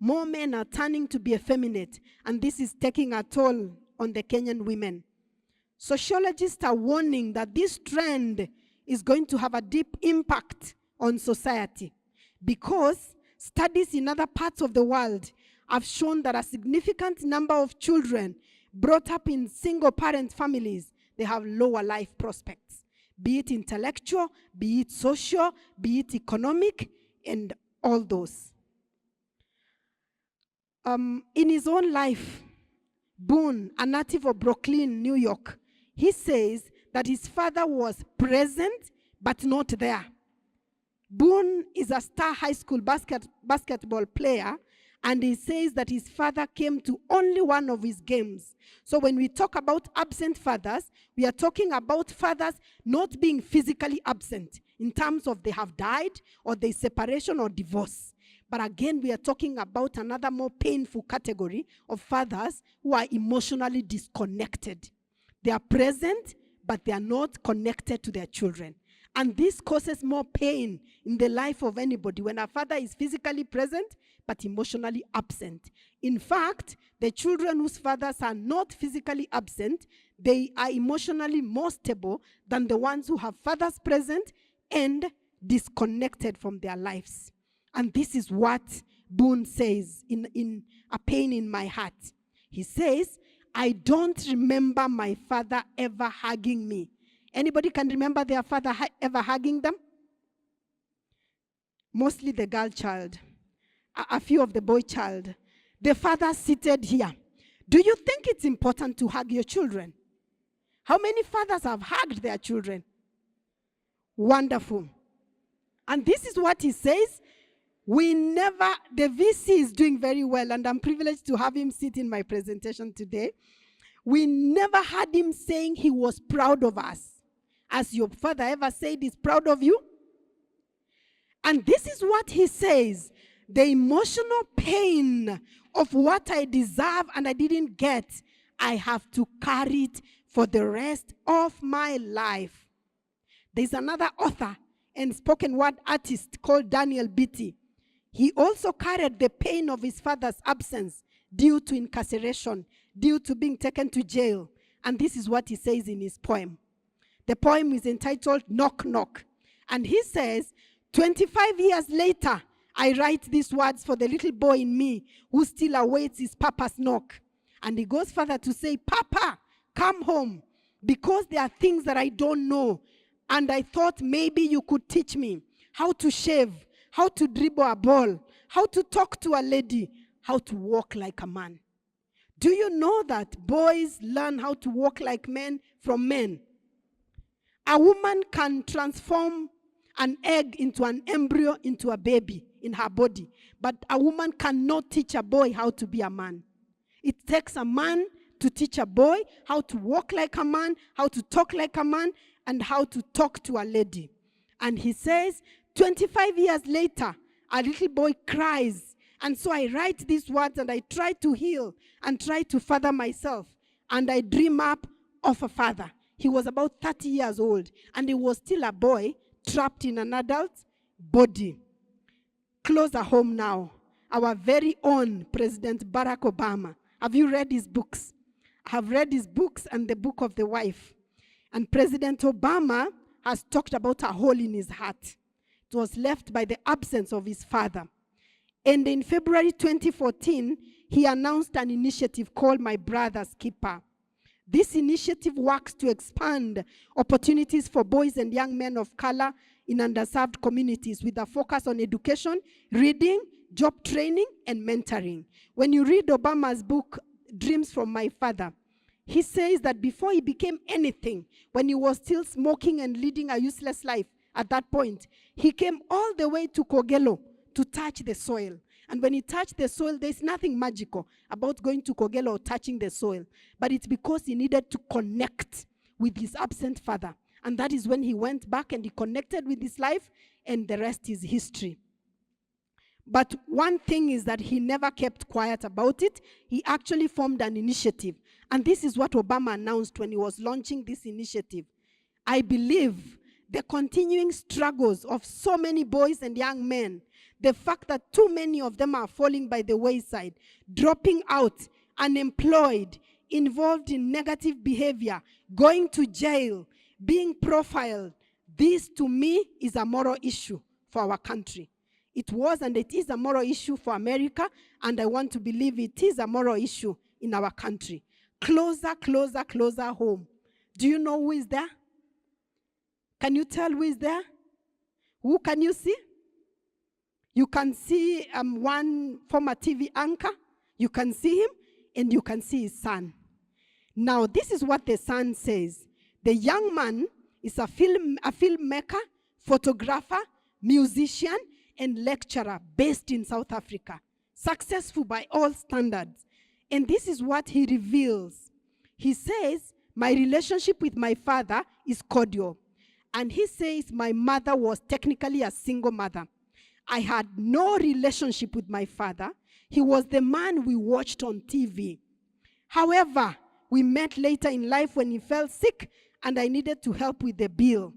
More men are turning to be effeminate, and this is taking a toll on the Kenyan women. Sociologists are warning that this trend is going to have a deep impact on society because studies in other parts of the world have shown that a significant number of children brought up in single-parent families, they have lower life prospects, be it intellectual, be it social, be it economic, and all those. In his own life, Boone, a native of Brooklyn, New York, he says that his father was present but not there. Boone is a star high school basketball player, and he says that his father came to only one of his games. So when we talk about absent fathers, we are talking about fathers not being physically absent in terms of they have died or there's separation or divorce. But again, we are talking about another more painful category of fathers who are emotionally disconnected. They are present, but they are not connected to their children. And this causes more pain in the life of anybody when a father is physically present, but emotionally absent. In fact, the children whose fathers are not physically absent, they are emotionally more stable than the ones who have fathers present and disconnected from their lives. And this is what Boone says in A Pain in My Heart. He says, I don't remember my father ever hugging me. Anybody can remember their father ever hugging them? Mostly the girl child. A few of the boy child. The father seated here. Do you think it's important to hug your children? How many fathers have hugged their children? Wonderful. And this is what he says. The VC is doing very well, and I'm privileged to have him sit in my presentation today. We never had him saying he was proud of us. As your father ever said he's proud of you? And this is what he says. The emotional pain of what I deserve and I didn't get, I have to carry it for the rest of my life. There's another author and spoken word artist called Daniel Beatty. He also carried the pain of his father's absence due to incarceration, due to being taken to jail. And this is what he says in his poem. The poem is entitled Knock Knock. And he says, 25 years later, I write these words for the little boy in me who still awaits his papa's knock. And he goes further to say, Papa, come home, because there are things that I don't know. And I thought maybe you could teach me how to shave, how to dribble a ball, how to talk to a lady, how to walk like a man. Do you know that boys learn how to walk like men from men? A woman can transform an egg into an embryo into a baby in her body, but a woman cannot teach a boy how to be a man. It takes a man to teach a boy how to walk like a man, how to talk like a man, and how to talk to a lady. And he says, 25 years later, a little boy cries. And so I write these words and I try to heal and try to father myself. And I dream up of a father. He was about 30 years old and he was still a boy trapped in an adult's body. Closer home now, our very own President Barack Obama. Have you read his books? I have read his books and the book of the wife. And President Obama has talked about a hole in his heart. It was left by the absence of his father. And in February 2014, he announced an initiative called My Brother's Keeper. This initiative works to expand opportunities for boys and young men of color in underserved communities with a focus on education, reading, job training, and mentoring. When you read Obama's book, Dreams from My Father, he says that before he became anything, when he was still smoking and leading a useless life at that point, he came all the way to Kogelo to touch the soil. And when he touched the soil, there's nothing magical about going to Kogelo or touching the soil. But it's because he needed to connect with his absent father. And that is when he went back and he connected with his life, and the rest is history. But one thing is that he never kept quiet about it. He actually formed an initiative. And this is what Obama announced when he was launching this initiative. I believe the continuing struggles of so many boys and young men, The fact that too many of them are falling by the wayside, dropping out, unemployed, involved in negative behavior, going to jail, being profiled. This, to me, is a moral issue for our country. It was and it is a moral issue for America, and I want to believe it is a moral issue in our country. Closer, closer, closer home. Do you know who is there? Can you tell who is there? Who can you see? You can see one former TV anchor. You can see him, and you can see his son. Now, this is what the son says. The young man is a filmmaker, photographer, musician, and lecturer based in South Africa. Successful by all standards. And this is what he reveals. He says, my relationship with my father is cordial. And he says, my mother was technically a single mother. I had no relationship with my father. He was the man we watched on TV. However, we met later in life when he fell sick and I needed to help with the bill.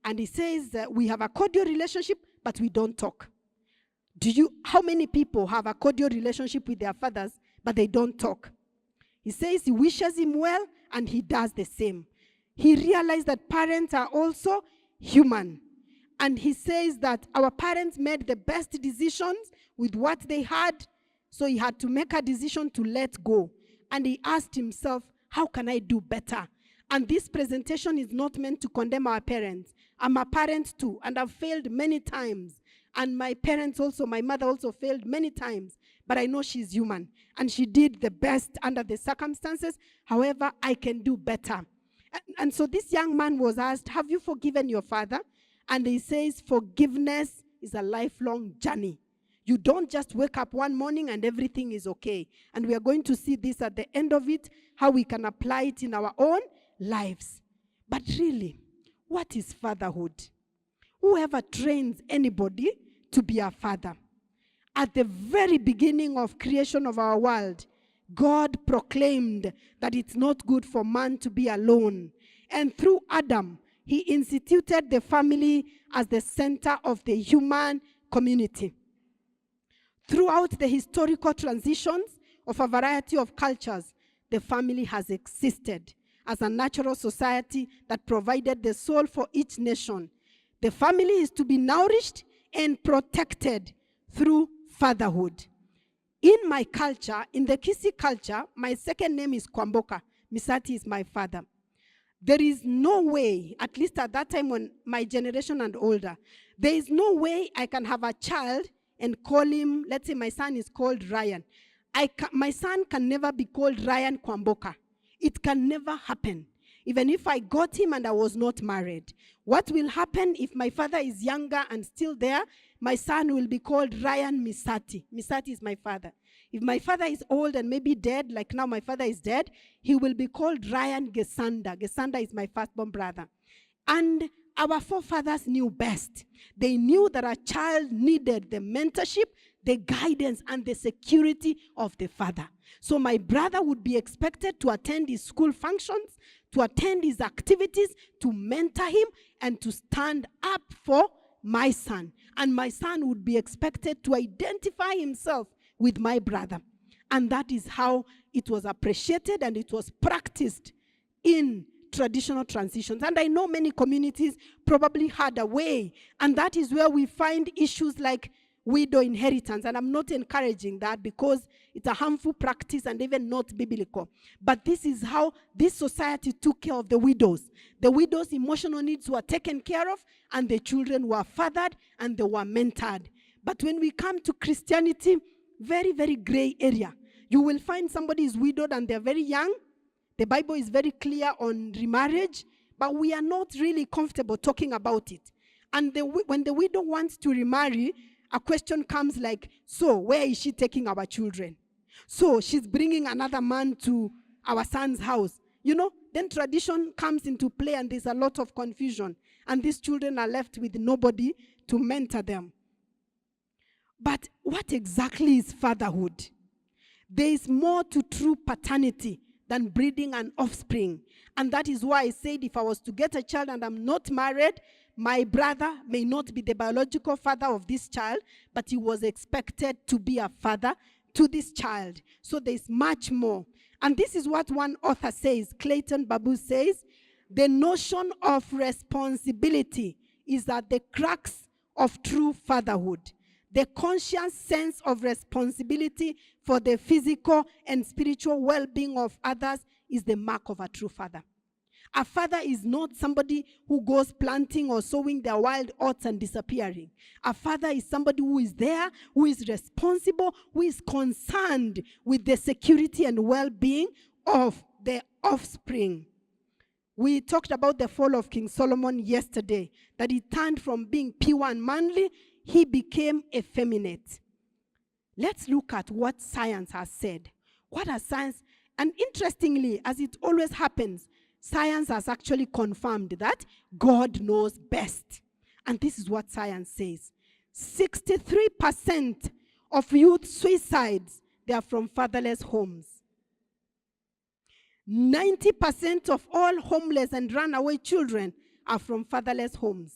And he says, we have a cordial relationship, but we don't talk. How many people have a cordial relationship with their fathers, but they don't talk? He says he wishes him well, and he does the same. He realized that parents are also human. And he says that our parents made the best decisions with what they had, so he had to make a decision to let go. And he asked himself, how can I do better? And this presentation is not meant to condemn our parents. I'm a parent too, and I've failed many times. And my parents also, my mother also failed many times. But I know she's human, and she did the best under the circumstances. However, I can do better. And so this young man was asked, have you forgiven your father? And he says, forgiveness is a lifelong journey. You don't just wake up one morning and everything is okay. And we are going to see this at the end of it, how we can apply it in our own lives. But really, what is fatherhood? Whoever trains anybody to be a father. At the very beginning of creation of our world, God proclaimed that it's not good for man to be alone. And through Adam, he instituted the family as the center of the human community. Throughout the historical transitions of a variety of cultures, the family has existed as a natural society that provided the soul for each nation. The family is to be nourished and protected through fatherhood. In my culture, in the Kisi culture, my second name is Kwamboka. Misati is my father. There is no way, at least at that time when my generation and older, there is no way I can have a child and call him, let's say my son is called Ryan. My son can never be called Ryan Kwamboka. It can never happen. Even if I got him and I was not married. What will happen if my father is younger and still there? My son will be called Ryan Misati. Misati is my father. If my father is old and maybe dead, like now my father is dead, he will be called Ryan Gesanda. Gesanda is my firstborn brother. And our forefathers knew best. They knew that a child needed the mentorship, the guidance, and the security of the father. So my brother would be expected to attend his school functions, to attend his activities, to mentor him, and to stand up for my son. And my son would be expected to identify himself with my brother. And that is how it was appreciated and it was practiced in traditional transitions. And I know many communities probably had a way, and that is where we find issues like widow inheritance. And I'm not encouraging that because it's a harmful practice and even not biblical. But this is how this society took care of the widows. The widows' emotional needs were taken care of, and the children were fathered and they were mentored. But when we come to Christianity, very, very gray area. You will find somebody is widowed and they're very young. The Bible is very clear on remarriage, but we are not really comfortable talking about it. And when the widow wants to remarry, a question comes like, so where is she taking our children? So she's bringing another man to our son's house. You know, then tradition comes into play and there's a lot of confusion. And these children are left with nobody to mentor them. But what exactly is fatherhood? There is more to true paternity than breeding an offspring. And that is why I said if I was to get a child and I'm not married, my brother may not be the biological father of this child, but he was expected to be a father to this child. So there's much more. And this is what one author says, Clayton Babu says, the notion of responsibility is at the crux of true fatherhood. The conscious sense of responsibility for the physical and spiritual well-being of others is the mark of a true father. A father is not somebody who goes planting or sowing their wild oats and disappearing. A father is somebody who is there, who is responsible, who is concerned with the security and well-being of their offspring. We talked about the fall of King Solomon yesterday, that he turned from being pure and manly, he became effeminate. Let's look at what science has said. What has science, and interestingly, as it always happens, science has actually confirmed that God knows best. And this is what science says. 63% of youth suicides, they are from fatherless homes. 90% of all homeless and runaway children are from fatherless homes.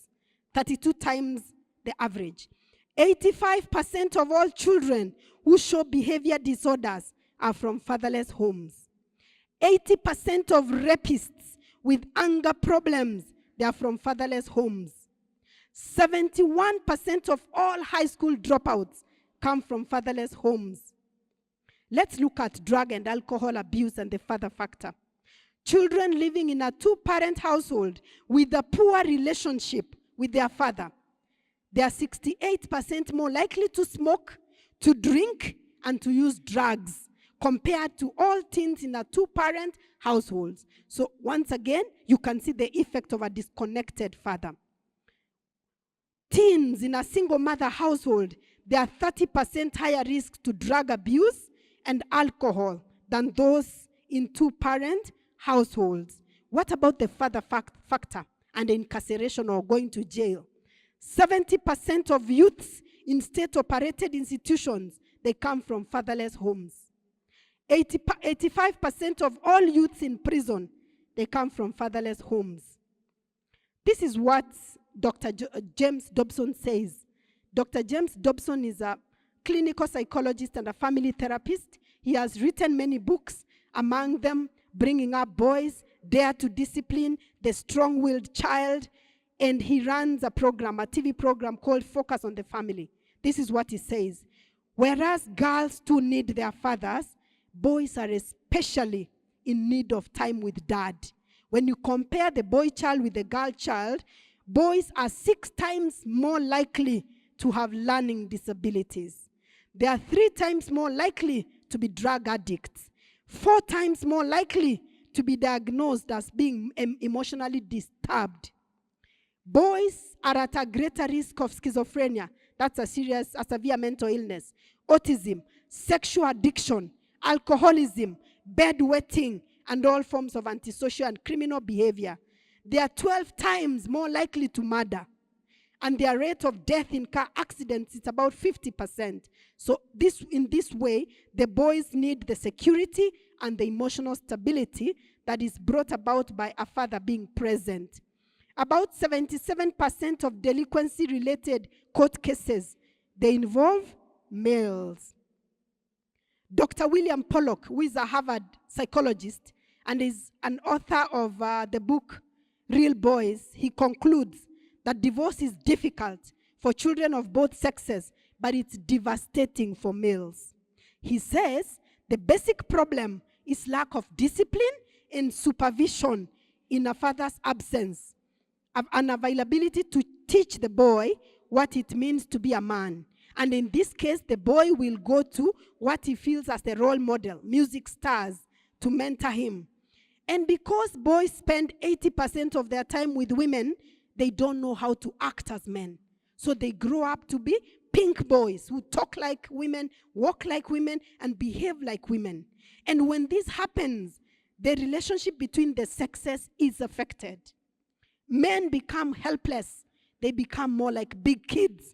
32 times the average. 85% of all children who show behavior disorders are from fatherless homes. 80% of rapists with anger problems, they are from fatherless homes. 71% of all high school dropouts come from fatherless homes. Let's look at drug and alcohol abuse and the father factor. Children living in a two-parent household with a poor relationship with their father, they are 68% more likely to smoke, to drink, and to use drugs compared to all teens in a two-parent households. So once again, you can see the effect of a disconnected father. Teens in a single mother household, they are 30% higher risk to drug abuse and alcohol than those in two-parent households. What about the father factor and incarceration or going to jail? 70% of youths in state-operated institutions, they come from fatherless homes. 85% of all youths in prison, they come from fatherless homes. This is what Dr. James Dobson says. Dr. James Dobson is a clinical psychologist and a family therapist. He has written many books, among them Bringing Up Boys, Dare to Discipline, The Strong-Willed Child, and he runs a program, a TV program called Focus on the Family. This is what he says. Whereas girls too need their fathers, boys are especially in need of time with dad. When you compare the boy child with the girl child, boys are 6 times more likely to have learning disabilities. They are 3 times more likely to be drug addicts, 4 times more likely to be diagnosed as being emotionally disturbed. Boys are at a greater risk of schizophrenia, that's a severe mental illness, autism, sexual addiction, alcoholism, bedwetting, and all forms of antisocial and criminal behavior. They are 12 times more likely to murder. And their rate of death in car accidents is about 50%. So in this way, the boys need the security and the emotional stability that is brought about by a father being present. About 77% of delinquency-related court cases, they involve males. Dr. William Pollock, who is a Harvard psychologist and is an author of the book Real Boys, he concludes that divorce is difficult for children of both sexes, but it's devastating for males. He says the basic problem is lack of discipline and supervision in a father's absence, an availability to teach the boy what it means to be a man. And in this case, the boy will go to what he feels as the role model, music stars, to mentor him. And because boys spend 80% of their time with women, they don't know how to act as men. So they grow up to be pink boys who talk like women, walk like women, and behave like women. And when this happens, the relationship between the sexes is affected. Men become helpless. They become more like big kids.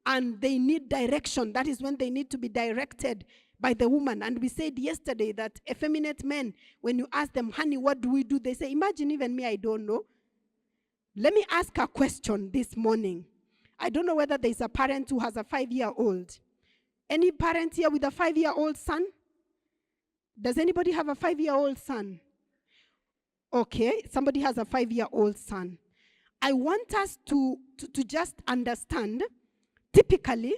And they need direction. That is when they need to be directed by the woman. And we said yesterday that effeminate men, when you ask them, honey, what do we do? They say, imagine even me, I don't know. Let me ask a question this morning. I don't know whether there's a parent who has a 5-year-old. Any parent here with a 5-year-old son? Does anybody have a 5-year-old son? Okay, somebody has a 5-year-old son. I want us to just understand, typically,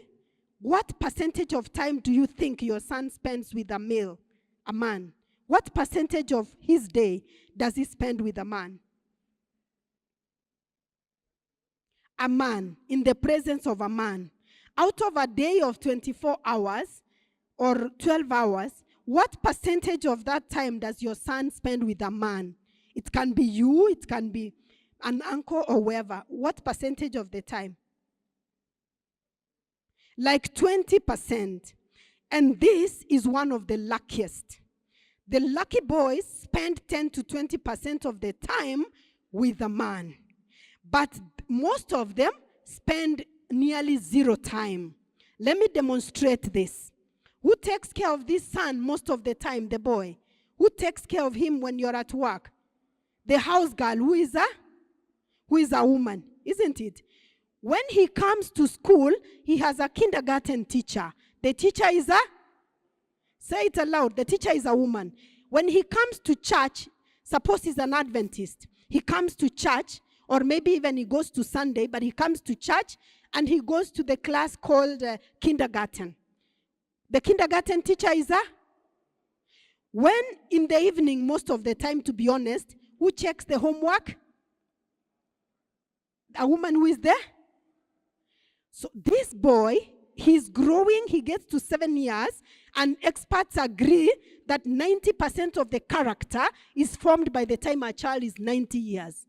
what percentage of time do you think your son spends with a man? What percentage of his day does he spend with a man? A man, in the presence of a man. Out of a day of 24 hours or 12 hours, what percentage of that time does your son spend with a man? It can be you, it can be an uncle or whoever. What percentage of the time? Like 20%. And this is one of the luckiest. The lucky boys spend 10 to 20% of the time with a man. But most of them spend nearly zero time. Let me demonstrate this. Who takes care of this son most of the time? The boy. Who takes care of him when you're at work? The house girl. Who is a woman, isn't it? When he comes to school, he has a kindergarten teacher. The teacher is say it aloud, the teacher is a woman. When he comes to church, suppose he's an Adventist. He comes to church, or maybe even he goes to Sunday, but he comes to church and he goes to the class called kindergarten. The kindergarten teacher is when in the evening, most of the time, to be honest, who checks the homework? A woman who is there. So this boy, he's growing, he gets to 7 years, and experts agree that 90% of the character is formed by the time a child is 90 years.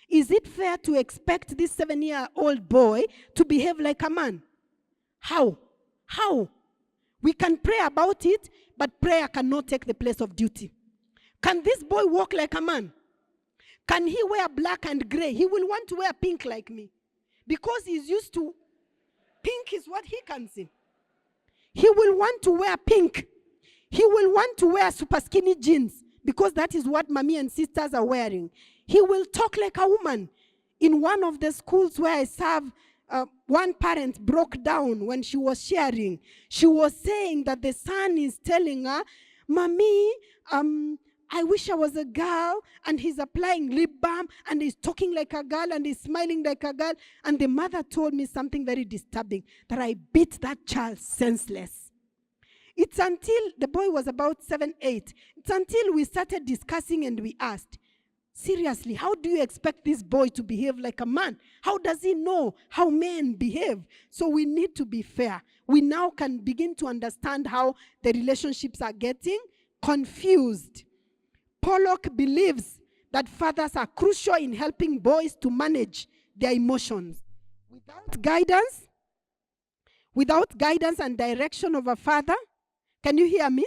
Is it fair to expect this 7-year-old boy to behave like a man? How? We can pray about it, but prayer cannot take the place of duty. Can this boy walk like a man? Can he wear black and gray? He will want to wear pink like me. Because he's used to, pink is what he can see. He will want to wear pink. He will want to wear super skinny jeans because that is what mommy and sisters are wearing. He will talk like a woman. In one of the schools where I serve, one parent broke down when she was sharing. She was saying that the son is telling her, Mommy, I wish I was a girl, and he's applying lip balm, and he's talking like a girl, and he's smiling like a girl. And the mother told me something very disturbing, that I beat that child senseless. It's until the boy was about 7, 8. It's until we started discussing and we asked, seriously, how do you expect this boy to behave like a man? How does he know how men behave? So we need to be fair. We now can begin to understand how the relationships are getting confused. Pollock believes that fathers are crucial in helping boys to manage their emotions. Without guidance and direction of a father, can you hear me?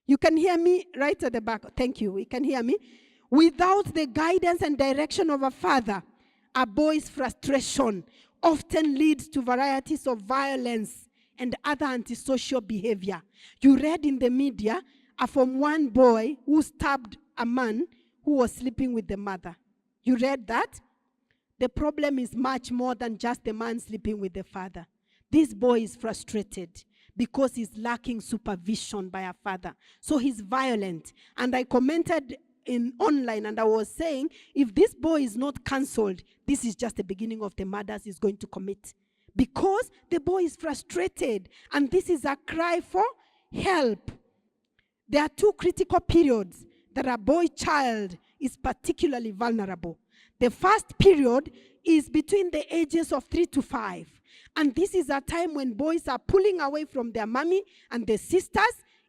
You can hear me right at the back. Thank you. You can hear me. Without the guidance and direction of a father, a boy's frustration often leads to varieties of violence and other antisocial behavior. You read in the media from one boy who stabbed a man who was sleeping with the mother. You read that? The problem is much more than just the man sleeping with the father. This boy is frustrated because he's lacking supervision by a father. So he's violent. And I commented online and I was saying, if this boy is not cancelled, this is just the beginning of the murders he's going to commit. Because the boy is frustrated. And this is a cry for help. There are two critical periods that a boy child is particularly vulnerable. The first period is between the ages of 3 to 5. And this is a time when boys are pulling away from their mommy and their sisters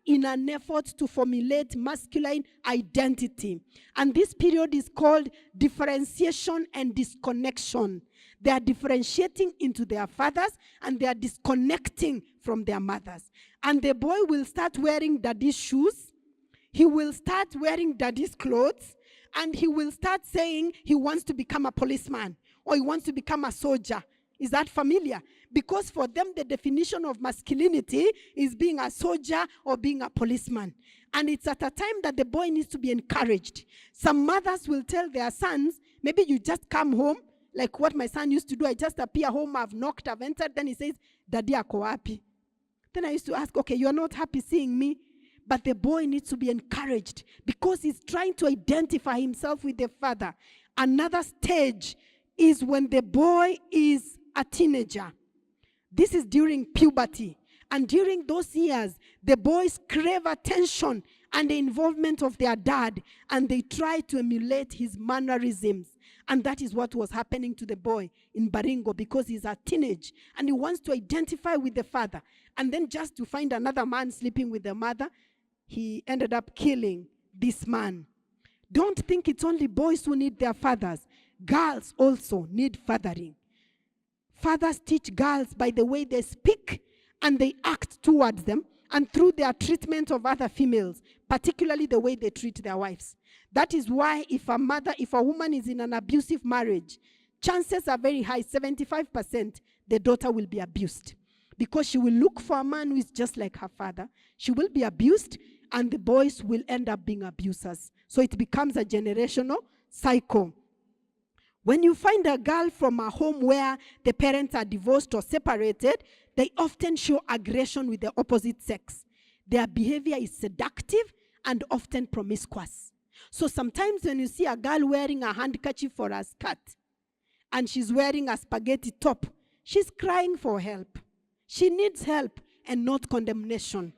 in an effort to formulate masculine identity. And this period is called differentiation and disconnection. They are differentiating into their fathers and they are disconnecting from their mothers. And the boy will start wearing daddy's shoes. He will start wearing daddy's clothes. And he will start saying he wants to become a policeman or he wants to become a soldier. Is that familiar? Because for them, the definition of masculinity is being a soldier or being a policeman. And it's at a time that the boy needs to be encouraged. Some mothers will tell their sons, Maybe you just come home, like what my son used to do. I just appear home, I've knocked, I've entered, then he says, Daddy ako wapi? Then I used to ask, okay, you're not happy seeing me, but the boy needs to be encouraged because he's trying to identify himself with the father. Another stage is when the boy is a teenager. This is during puberty. And during those years, the boys crave attention and the involvement of their dad, and they try to emulate his mannerisms. And that is what was happening to the boy in Baringo, because he's a teenage and he wants to identify with the father. And then just to find another man sleeping with the mother, he ended up killing this man. Don't think it's only boys who need their fathers. Girls also need fathering. Fathers teach girls by the way they speak and they act towards them, and through their treatment of other females, particularly the way they treat their wives. That is why if a woman is in an abusive marriage, chances are very high, 75%, the daughter will be abused. Because she will look for a man who is just like her father. She will be abused, and the boys will end up being abusers. So it becomes a generational cycle. When you find a girl from a home where the parents are divorced or separated, they often show aggression with the opposite sex. Their behavior is seductive and often promiscuous. So sometimes when you see a girl wearing a handkerchief for a skirt and she's wearing a spaghetti top, she's crying for help. She needs help and not condemnation.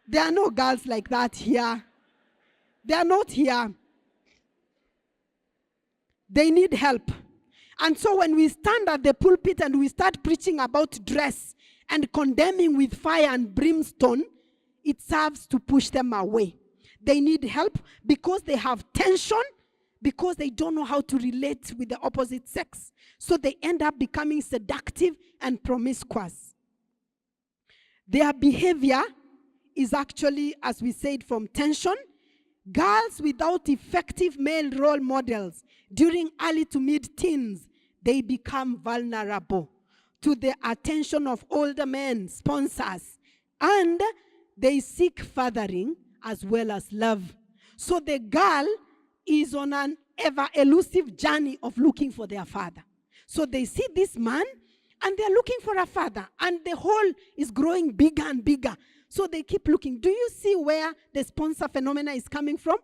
There are no girls like that here. They are not here. They need help. And so when we stand at the pulpit and we start preaching about dress and condemning with fire and brimstone, it serves to push them away. They need help because they have tension, because they don't know how to relate with the opposite sex. So they end up becoming seductive and promiscuous. Their behavior is actually, as we said, from tension. Girls without effective male role models during early to mid-teens, they become vulnerable to the attention of older men, sponsors, and they seek fathering as well as love. So the girl is on an ever elusive journey of looking for their father. So they see this man and they're looking for a father, and the hole is growing bigger and bigger. So they keep looking. Do you see where the sponsor phenomena is coming from?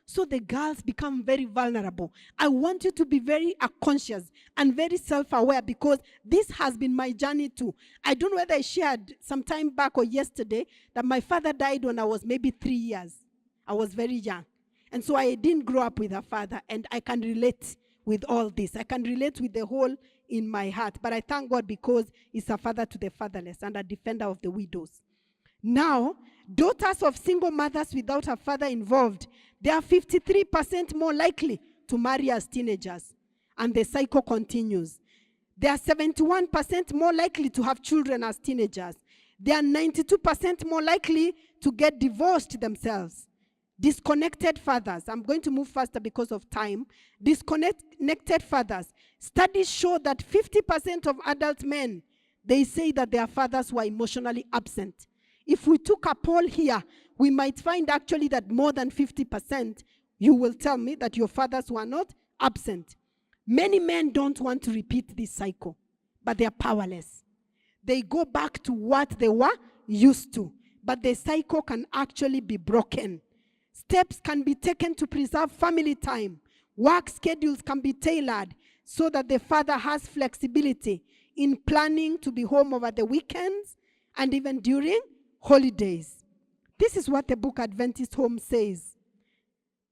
So the girls become very vulnerable. I want you to be very conscious and very self-aware, because this has been my journey too. I don't know whether I shared some time back or yesterday that my father died when I was maybe 3 years. I was very young. And so I didn't grow up with a father, and I can relate with all this. I can relate with the hole in my heart. But I thank God because he's a father to the fatherless and a defender of the widows. Now, daughters of single mothers without a father involved, they are 53% more likely to marry as teenagers. And the cycle continues. They are 71% more likely to have children as teenagers. They are 92% more likely to get divorced themselves. Disconnected fathers. I'm going to move faster because of time. Disconnected fathers. Studies show that 50% of adult men, they say that their fathers were emotionally absent. If we took a poll here, we might find actually that more than 50%, you will tell me that your fathers were not absent. Many men don't want to repeat this cycle, but they are powerless. They go back to what they were used to, but the cycle can actually be broken. Steps can be taken to preserve family time. Work schedules can be tailored so that the father has flexibility in planning to be home over the weekends and even during holidays. This is what the book Adventist Home says.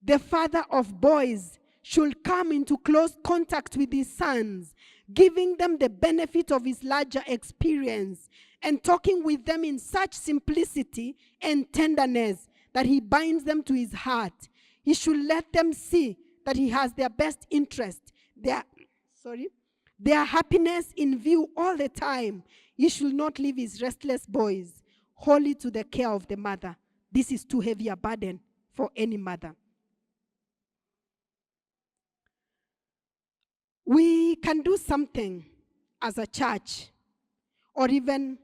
The father of boys should come into close contact with his sons, giving them the benefit of his larger experience and talking with them in such simplicity and tenderness that he binds them to his heart. He should let them see that he has their best interest, their happiness in view all the time. He should not leave his restless boys wholly to the care of the mother. This is too heavy a burden for any mother. We can do something as a church or even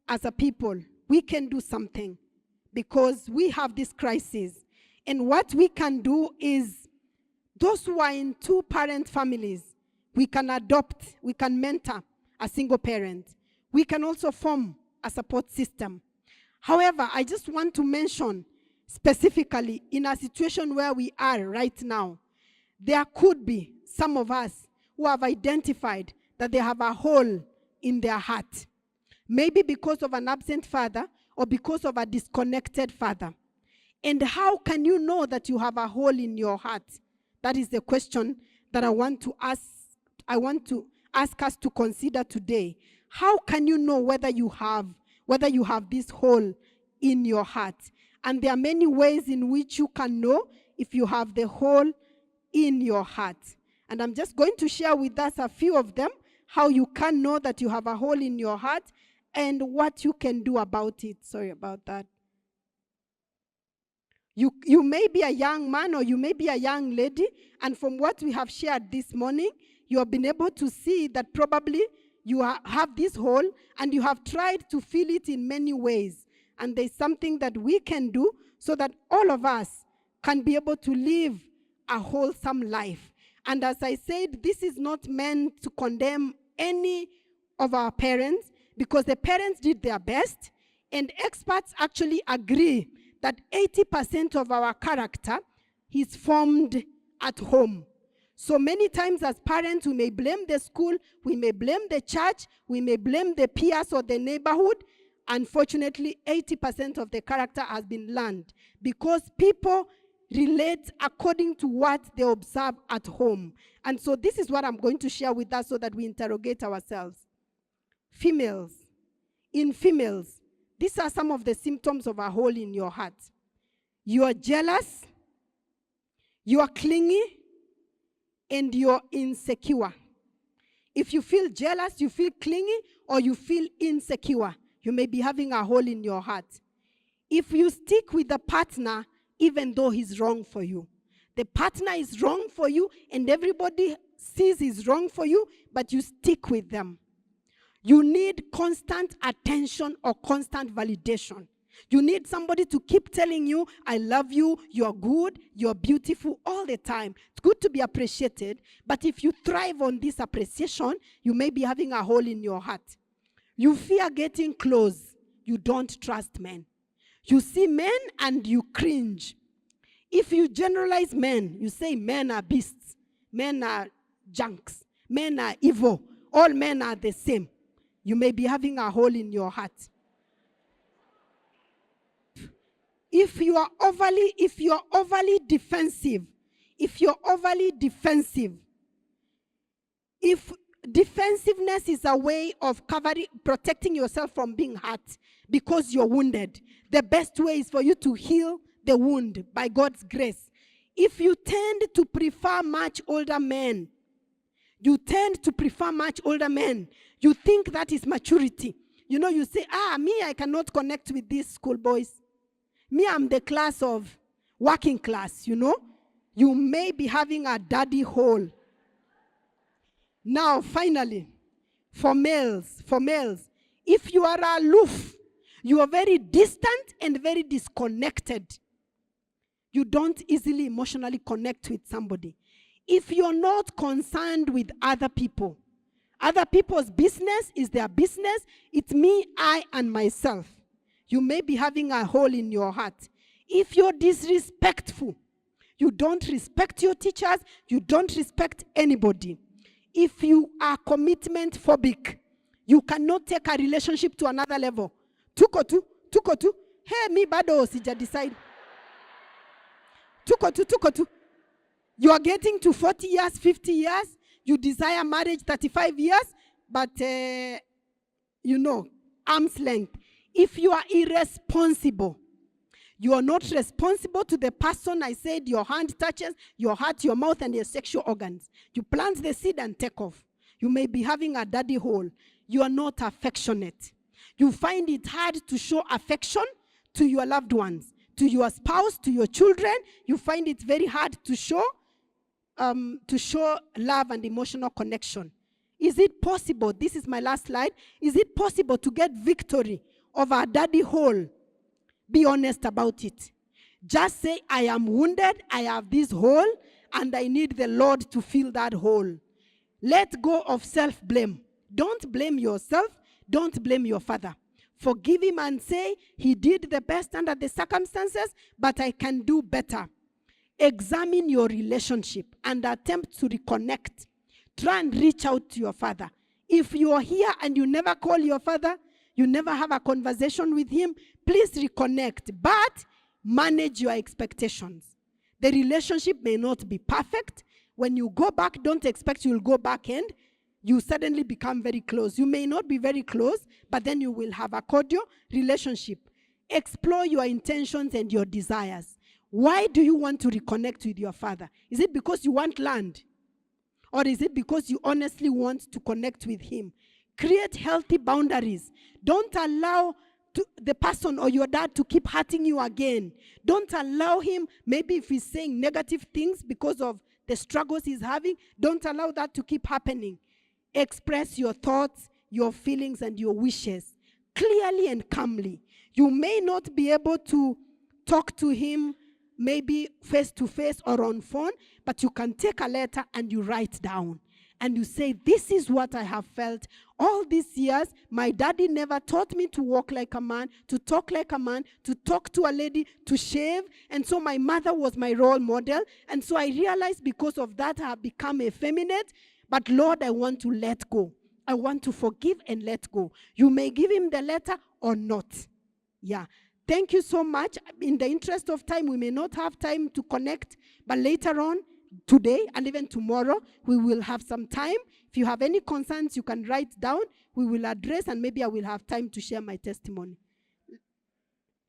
as a people. We can do something because we have this crisis. And what we can do is those who are in two-parent families, we can adopt, we can mentor a single parent. We can also form a support system. However, I just want to mention specifically in a situation where we are right now, there could be some of us who have identified that they have a hole in their heart. Maybe because of an absent father or because of a disconnected father. And how can you know that you have a hole in your heart? That is the question that I want to ask us to consider today. How can you know whether you have this hole in your heart? And there are many ways in which you can know if you have the hole in your heart. And I'm just going to share with us a few of them, how you can know that you have a hole in your heart and what you can do about it. Sorry about that. You may be a young man or you may be a young lady, and from what we have shared this morning, you have been able to see that probably you have this hole and you have tried to fill it in many ways. And there's something that we can do so that all of us can be able to live a wholesome life. And as I said, this is not meant to condemn any of our parents, because the parents did their best, and experts actually agree that 80% of our character is formed at home. So many times as parents, we may blame the school, we may blame the church, we may blame the peers or the neighborhood. Unfortunately, 80% of the character has been learned because people relate according to what they observe at home. And so this is what I'm going to share with us so that we interrogate ourselves. Females. In females, these are some of the symptoms of a hole in your heart. You are jealous, you are clingy, and you're insecure. If you feel jealous, you feel clingy, or you feel insecure, you may be having a hole in your heart. If you stick with the partner, even though he's wrong for you, the partner is wrong for you, and everybody sees he's wrong for you, but you stick with them. You need constant attention or constant validation. You need somebody to keep telling you, I love you, you're good, you're beautiful all the time. It's good to be appreciated, but if you thrive on this appreciation, you may be having a hole in your heart. You fear getting close. You don't trust men. You see men and you cringe. If you generalize men, you say men are beasts, men are junks, men are evil, all men are the same. You may be having a hole in your heart. If you are overly defensive, if defensiveness is a way of protecting yourself from being hurt because you're wounded, the best way is for you to heal the wound by God's grace. If you tend to prefer much older men, you think that is maturity. You know, you say, me, I cannot connect with these schoolboys. Me, I'm the class of working class, you know. You may be having a daddy hole. Now, finally, for males, if you are aloof, you are very distant and very disconnected. You don't easily emotionally connect with somebody. If you're not concerned with other people's business is their business. It's me, I, and myself. You may be having a hole in your heart. If you're disrespectful, you don't respect your teachers, you don't respect anybody. If you are commitment phobic, you cannot take a relationship to another level. Tuko tu. Hey, mi bado sija decide. Tuko tu. You are getting to 40 years, 50 years. You desire marriage 35 years, but, arm's length. If you are irresponsible, you are not responsible to the person I said your hand touches, your heart, your mouth, and your sexual organs. You plant the seed and take off. You may be having a daddy hole. You are not affectionate. You find it hard to show affection to your loved ones, to your spouse, to your children. You find it very hard to show love and emotional connection. Is it possible, this is my last slide, is it possible to get victory over a daddy hole? Be honest about it. Just say, I am wounded, I have this hole, and I need the Lord to fill that hole. Let go of self-blame. Don't blame yourself. Don't blame your father. Forgive him and say, he did the best under the circumstances, but I can do better. Examine your relationship and attempt to reconnect. Try and reach out to your father. If you are here and you never call your father, you never have a conversation with him, please reconnect. But manage your expectations. The relationship may not be perfect. When you go back, don't expect you'll go back and you suddenly become very close. You may not be very close, but then you will have a cordial relationship. Explore your intentions and your desires. Why do you want to reconnect with your father? Is it because you want land? Or is it because you honestly want to connect with him? Create healthy boundaries. Don't allow the person or your dad to keep hurting you again. Don't allow him, maybe if he's saying negative things because of the struggles he's having, don't allow that to keep happening. Express your thoughts, your feelings, and your wishes clearly and calmly. You may not be able to talk to him maybe face to face or on phone, but you can take a letter and you write down. And you say, this is what I have felt all these years. My daddy never taught me to walk like a man, to talk like a man, to talk to a lady, to shave. And so my mother was my role model. And so I realized because of that, I have become effeminate. But Lord, I want to let go. I want to forgive and let go. You may give him the letter or not. Yeah. Thank you so much. In the interest of time, we may not have time to connect, but later on, today and even tomorrow, we will have some time. If you have any concerns, you can write down. We will address, and maybe I will have time to share my testimony.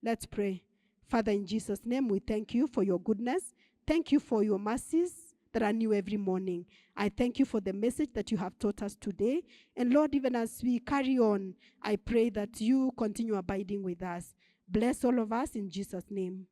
Let's pray. Father, in Jesus' name, we thank you for your goodness. Thank you for your mercies that are new every morning. I thank you for the message that you have taught us today. And Lord, even as we carry on, I pray that you continue abiding with us. Bless all of us in Jesus' name.